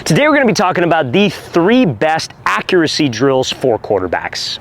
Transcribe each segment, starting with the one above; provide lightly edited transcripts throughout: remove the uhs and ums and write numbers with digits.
Today we're going to be talking about the 3 best accuracy drills for quarterbacks.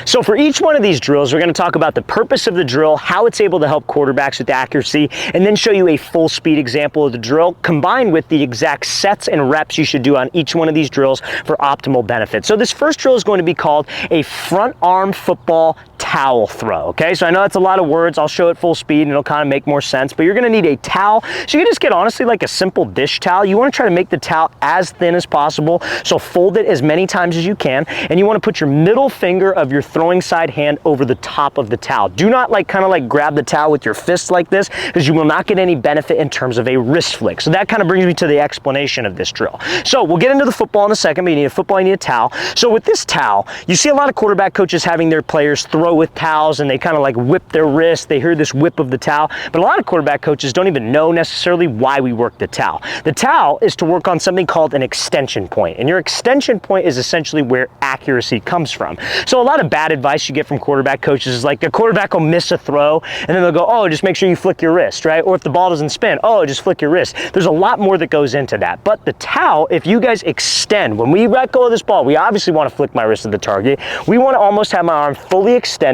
So for each one of these drills, we're going to talk about the purpose of the drill, how it's able to help quarterbacks with accuracy, and then show you a full speed example of the drill combined with the exact sets and reps you should do on each one of these drills for optimal benefit. So this first drill is going to be called a front arm football towel throw. Okay, so I know that's a lot of words. I'll show it full speed and it'll kind of make more sense, but you're going to need a towel. So you can just get honestly like a simple dish towel. You want to try to make the towel as thin as possible. So fold it as many times as you can, and you want to put your middle finger of your throwing side hand over the top of the towel. Do not kind of grab the towel with your fist like this, because you will not get any benefit in terms of a wrist flick. So that kind of brings me to the explanation of this drill. So we'll get into the football in a second, but you need a football, you need a towel. So with this towel, you see a lot of quarterback coaches having their players throw with towels, and they kind of whip their wrist. They hear this whip of the towel, but a lot of quarterback coaches don't even know necessarily why we work the towel. The towel is to work on something called an extension point, and your extension point is essentially where accuracy comes from. So a lot of bad advice you get from quarterback coaches is like the quarterback will miss a throw, and then they'll go, oh, just make sure you flick your wrist, right? Or if the ball doesn't spin, oh, just flick your wrist. There's a lot more that goes into that. But the towel, if you guys extend, when we let go of this ball, we obviously want to flick my wrist at the target. We want to almost have my arm fully extended,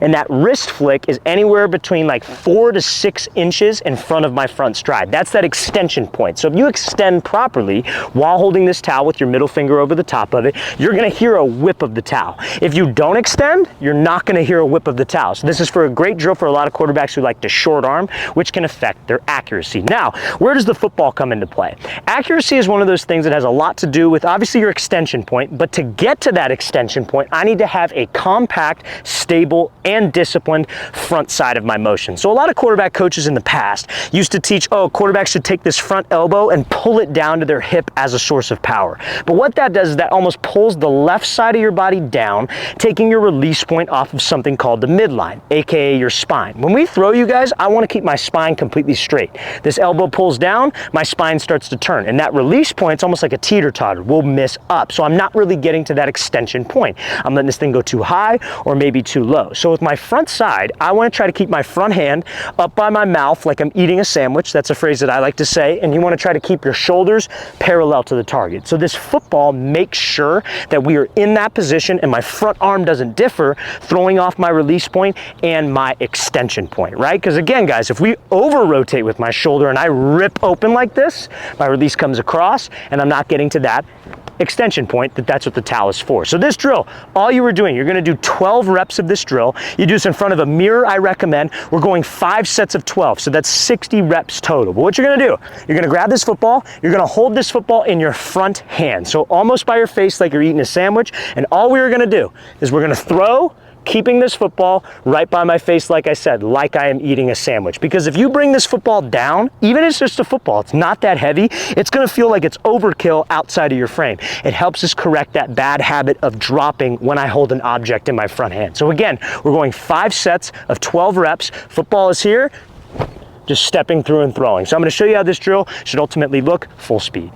and that wrist flick is anywhere between 4 to 6 inches in front of my front stride. That's that extension point. So if you extend properly while holding this towel with your middle finger over the top of it, you're going to hear a whip of the towel. If you don't extend, you're not going to hear a whip of the towel. So this is for a great drill for a lot of quarterbacks who like to short arm, which can affect their accuracy. Now, where does the football come into play? Accuracy is one of those things that has a lot to do with obviously your extension point, but to get to that extension point, I need to have a compact, stable, and disciplined front side of my motion. So a lot of quarterback coaches in the past used to teach, oh, quarterbacks should take this front elbow and pull it down to their hip as a source of power. But what that does is that almost pulls the left side of your body down, taking your release point off of something called the midline, aka your spine. When we throw, you guys, I want to keep my spine completely straight. This elbow pulls down, my spine starts to turn, and that release point, it's almost like a teeter-totter, will miss up. So I'm not really getting to that extension point. I'm letting this thing go too high or maybe too low. So with my front side, I want to try to keep my front hand up by my mouth like I'm eating a sandwich. That's a phrase that I like to say. And you want to try to keep your shoulders parallel to the target. So this football makes sure that we are in that position and my front arm doesn't differ, throwing off my release point and my extension point, right? Because again, guys, if we over rotate with my shoulder and I rip open like this, my release comes across and I'm not getting to that extension point. That's what the towel is for. So this drill, all you were doing, you're going to do 12 reps of this drill. You do this in front of a mirror, I recommend. We're going 5 sets of 12, so that's 60 reps total. But what you're going to do, you're going to grab this football, you're going to hold this football in your front hand, so almost by your face like you're eating a sandwich, and all we're going to do is we're going to throw, keeping this football right by my face, like I said, like I am eating a sandwich. Because if you bring this football down, even if it's just a football, it's not that heavy, it's going to feel like it's overkill outside of your frame. It helps us correct that bad habit of dropping when I hold an object in my front hand. So again, we're going 5 sets of 12 reps. Football is here, just stepping through and throwing. So I'm going to show you how this drill should ultimately look full speed.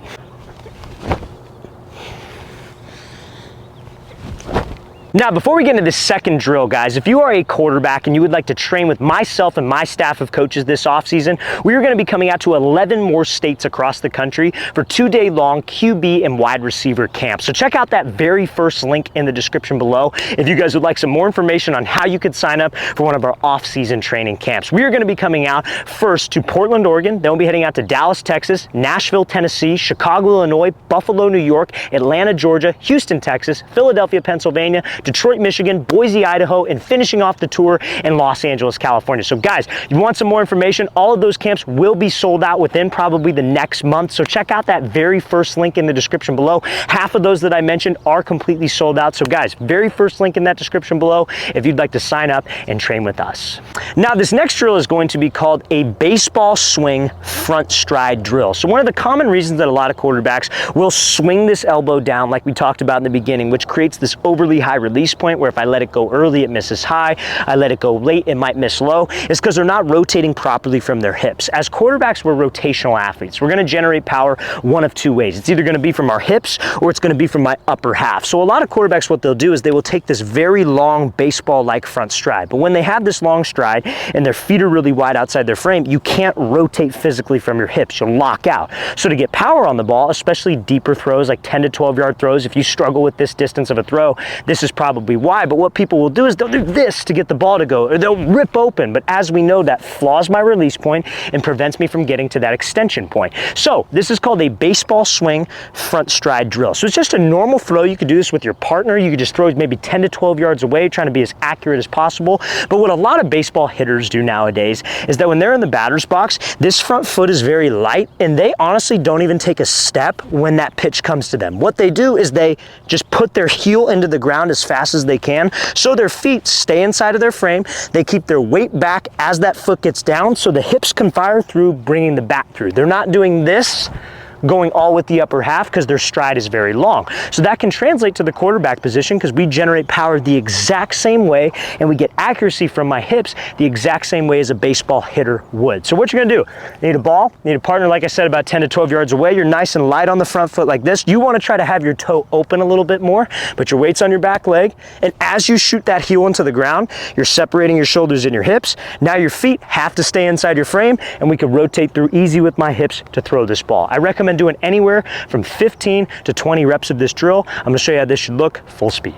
Now, before we get into this second drill, guys, if you are a quarterback and you would like to train with myself and my staff of coaches this offseason, we are going to be coming out to 11 more states across the country for 2-day-long QB and wide receiver camps. So check out that very first link in the description below if you guys would like some more information on how you could sign up for one of our off-season training camps. We are going to be coming out first to Portland, Oregon, then we'll be heading out to Dallas, Texas, Nashville, Tennessee, Chicago, Illinois, Buffalo, New York, Atlanta, Georgia, Houston, Texas, Philadelphia, Pennsylvania, Detroit, Michigan, Boise, Idaho, and finishing off the tour in Los Angeles, California. So guys, if you want some more information, all of those camps will be sold out within probably the next month. So check out that very first link in the description below. Half of those that I mentioned are completely sold out. So guys, very first link in that description below if you'd like to sign up and train with us. Now, this next drill is going to be called a baseball swing front stride drill. So one of the common reasons that a lot of quarterbacks will swing this elbow down, like we talked about in the beginning, which creates this overly high release release point where if I let it go early, it misses high. I let it go late, it might miss low. It's because they're not rotating properly from their hips. As quarterbacks, we're rotational athletes. We're going to generate power one of two ways. It's either going to be from our hips or it's going to be from my upper half. So a lot of quarterbacks, what they'll do is they will take this very long baseball-like front stride. But when they have this long stride and their feet are really wide outside their frame, you can't rotate physically from your hips. You'll lock out. So to get power on the ball, especially deeper throws like 10 to 12 yard throws, if you struggle with this distance of a throw, this is probably why. But what people will do is they'll do this to get the ball to go, or they'll rip open. But as we know, that flaws my release point and prevents me from getting to that extension point. So this is called a baseball swing front stride drill. So it's just a normal throw. You could do this with your partner. You could just throw maybe 10 to 12 yards away, trying to be as accurate as possible. But what a lot of baseball hitters do nowadays is that when they're in the batter's box, this front foot is very light, and they honestly don't even take a step when that pitch comes to them. What they do is they just put their heel into the ground as fast as they can, so their feet stay inside of their frame. They keep their weight back as that foot gets down, so the hips can fire through, bringing the bat through. They're not doing this, going all with the upper half, because their stride is very long. So that can translate to the quarterback position, because we generate power the exact same way and we get accuracy from my hips the exact same way as a baseball hitter would. So what you're gonna do, you need a ball, you need a partner, like I said, about 10 to 12 yards away. You're nice and light on the front foot like this. You wanna try to have your toe open a little bit more, but your weight's on your back leg. And as you shoot that heel into the ground, you're separating your shoulders and your hips. Now your feet have to stay inside your frame, and we can rotate through easy with my hips to throw this ball. I recommend doing anywhere from 15 to 20 reps of this drill. I'm gonna show you how this should look full speed.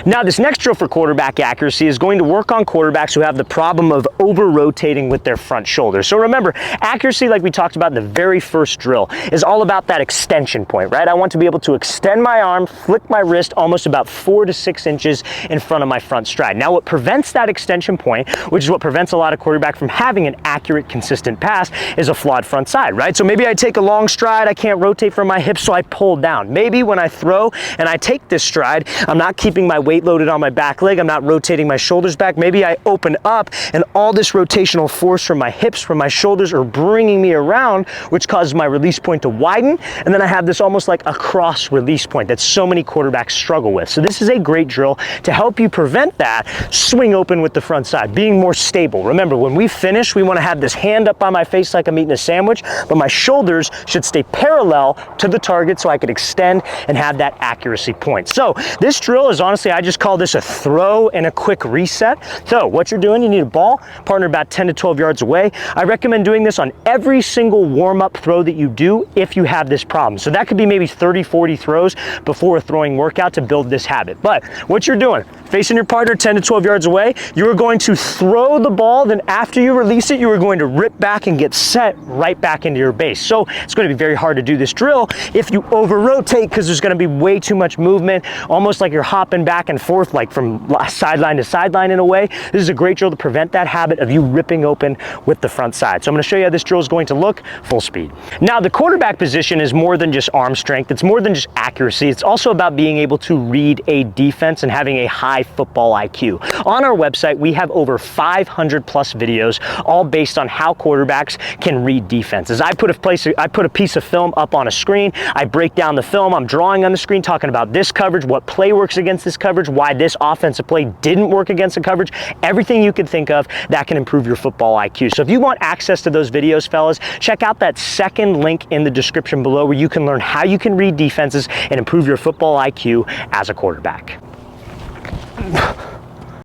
Now this next drill for quarterback accuracy is going to work on quarterbacks who have the problem of over-rotating with their front shoulder. So remember, accuracy, like we talked about in the very first drill, is all about that extension point, right? I want to be able to extend my arm, flick my wrist almost about 4 to 6 inches in front of my front stride. Now what prevents that extension point, which is what prevents a lot of quarterbacks from having an accurate, consistent pass, is a flawed front side, right? So maybe I take a long stride, I can't rotate from my hips, so I pull down. Maybe when I throw and I take this stride, I'm not keeping my weight loaded on my back leg, I'm not rotating my shoulders back. Maybe I open up and all this rotational force from my hips, from my shoulders are bringing me around, which causes my release point to widen. And then I have this almost like a cross release point that so many quarterbacks struggle with. So this is a great drill to help you prevent that swing open with the front side, being more stable. Remember, when we finish, we want to have this hand up by my face like I'm eating a sandwich, but my shoulders should stay parallel to the target so I could extend and have that accuracy point. So this drill is honestly, I just call this a throw and a quick reset. So what you're doing, you need a ball, partner about 10 to 12 yards away. I recommend doing this on every single warm-up throw that you do if you have this problem. So that could be maybe 30, 40 throws before a throwing workout to build this habit. But what you're doing, facing your partner 10 to 12 yards away, you are going to throw the ball, then after you release it, you are going to rip back and get set right back into your base. So it's going to be very hard to do this drill if you over-rotate, because there's going to be way too much movement, almost like you're hopping back and forth, like from sideline to sideline in a way. This is a great drill to prevent that habit of you ripping open with the front side. So I'm going to show you how this drill is going to look full speed. Now the quarterback position is more than just arm strength. It's more than just accuracy. It's also about being able to read a defense and having a high football IQ. On our website, we have over 500 plus videos, all based on how quarterbacks can read defenses. I put a piece of film up on a screen. I break down the film. I'm drawing on the screen, talking about this coverage, what play works against this coverage, why this offensive play didn't work against the coverage, everything you could think of that can improve your football IQ. So if you want access to those videos, fellas, check out that second link in the description below where you can learn how you can read defenses and improve your football IQ as a quarterback.